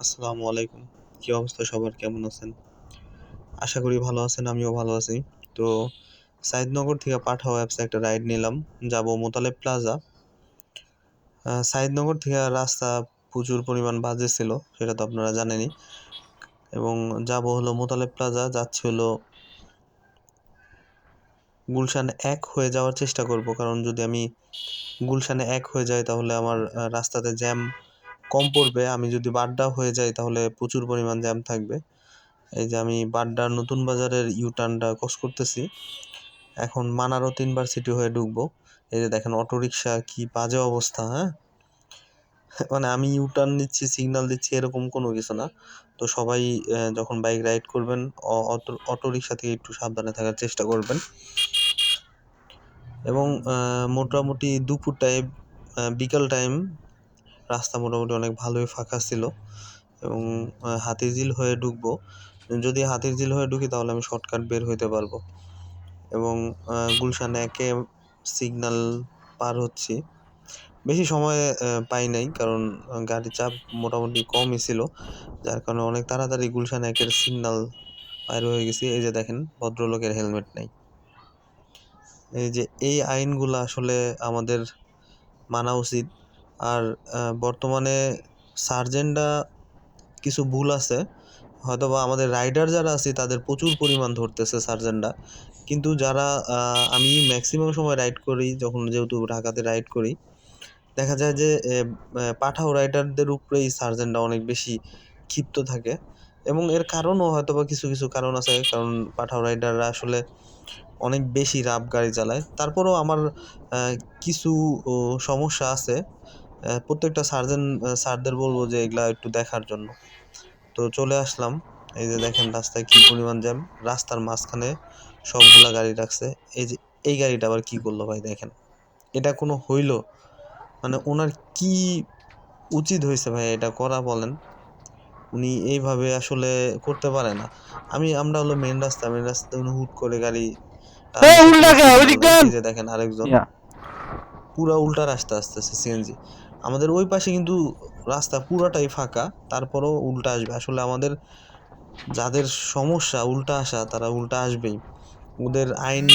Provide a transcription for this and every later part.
আসসালামু আলাইকুম। কি অবস্থা সবার? কেমন আছেন? আশা করি ভালো আছেন, আমিও ভালো আছি। তো সাইদনগর থেকে পাঠাও অ্যাপসে একটা রাইড নিলাম। যাবো মোতালেব প্লাজা। সাইদনগর থেকে রাস্তা প্রচুর পরিমাণ বাজে ছিল, সেটা তো আপনারা জানেনই। এবং যাবো হলো মোতালেব প্লাজা, যাচ্ছি হলো গুলশান ১ হয়ে যাওয়ার চেষ্টা করব। কারণ যদি আমি গুলশানে ১ হয়ে যাই তাহলে আমার রাস্তাতে জ্যাম কম পড়বে। আমি যদি বাড্ডা হয়ে যাই তাহলে প্রচুর পরিমাণ জ্যাম থাকবে। এই যে আমি বাড্ডার নতুন বাজারের ইউটার্নটা ক্রস করতেছি। এখন মানারো ৩ ভার্সিটি হয়ে ঢুকবো। এই যে দেখেন অটোরিকশা কি বাজে অবস্থা, হ্যাঁ? মানে আমি ইউটার্ন নিচ্ছি, সিগন্যাল দিচ্ছি এরকম কোনো কিছু না। তো সবাই যখন বাইক রাইড করবেন অটোরিকশা থেকে একটু সাবধানে থাকার চেষ্টা করবেন। এবং মোটামুটি দুপুর টাইম বিকাল টাইম রাস্তা মোটামুটি অনেক ভালোই ফাঁকা ছিল। এবং হাতিরঝিল হয়ে ঢুকবো। যদি হাতিরঝিল হয়ে ঢুকি তাহলে আমি শর্টকাট বের হইতে পারবো। এবং গুলশান ১-এ সিগন্যাল পার হচ্ছি। বেশি সময় পাই নাই, কারণ গাড়ির চাপ মোটামুটি কমই ছিল। যার কারণে অনেক তাড়াতাড়ি গুলশান ১-এর সিগন্যাল পার হয়ে গেছি। এই যে দেখেন ভদ্রলোকের হেলমেট নাই। এই যে এই আইনগুলা আসলে আমাদের মানা উচিত। আর বর্তমানে সার্জেন্টরা কিছু ভুল আছে। হয়তোবা আমাদের রাইডার যারা আছি তাদের প্রচুর পরিমাণ ধরতেছে সার্জেন্টরা। কিন্তু যারা আমি ম্যাক্সিমাম সময় রাইড করি, যখন যেহেতু ঢাকাতে রাইড করি, দেখা যায় যে পাঠাও রাইডারদের উপরেই সার্জেন্টরা অনেক বেশি ক্ষিপ্ত থাকে। এবং এর কারণও হয়তোবা কিছু কিছু কারণ আছে, কারণ পাঠাও রাইডাররা আসলে অনেক বেশি রাফ গাড়ি চালায়। তারপরেও আমার কিছু সমস্যা আছে। প্রত্যেকটা স্যারদের বলবো যে এগুলা একটু দেখার জন্য। তো চলে আসলাম। এই যে দেখেন রাস্তায় কি পরিমাণ জ্যাম। রাস্তার মাঝখানে সবগুলা গাড়ি রাখছে। এই যে এই গাড়িটা আবার কি করলো ভাই দেখেন। এটা কোনো হইল? মানে ওনার কি উচিত হয়েছে ভাই এটা করা বলেন? উনি এইভাবে আসলে করতে পারে না। আমরা হলো মেইন রাস্তায় উনি হুট করে গাড়ি টান এই দিছে, কোনো উল্টাকে সিগন্যাল ওইদিক নাই। দেন। এই যে দেখেন আরেকজন ইয়া পুরা উল্টা রাস্তা আসতেছে সিএনজি। আমাদের ওই পাশে কিন্তু রাস্তা পুরাটাই ফাঁকা, তারপরেও উল্টা আসবে। আসলে আমাদের যাদের সমস্যা উল্টা আসা তারা উল্টা আসবেই। ওদের আইন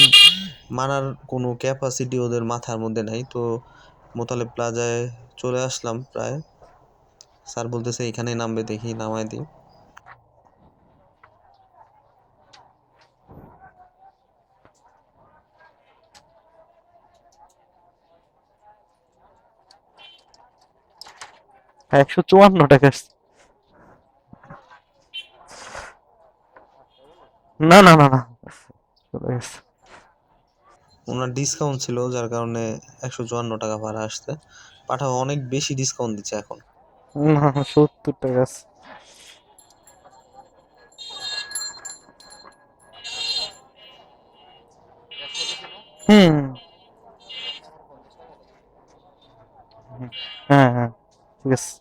মানার কোনো ক্যাপাসিটি ওদের মাথার মধ্যে নাই। তো মোতালেব প্লাজায় চলে আসলাম প্রায়। স্যার বলতেছে এখানেই নামবে, দেখি নামায় দিই। 154 টাকা। না না না না, চলে গেছে। ওনার ডিসকাউন্ট ছিল যার কারণে 154 টাকা ভাড়া আসছে। পাঠাও অনেক বেশি ডিসকাউন্ট দিচ্ছে এখন। না, 70 টাকা। হুম। হ্যাঁ হ্যাঁ, ঠিক আছে।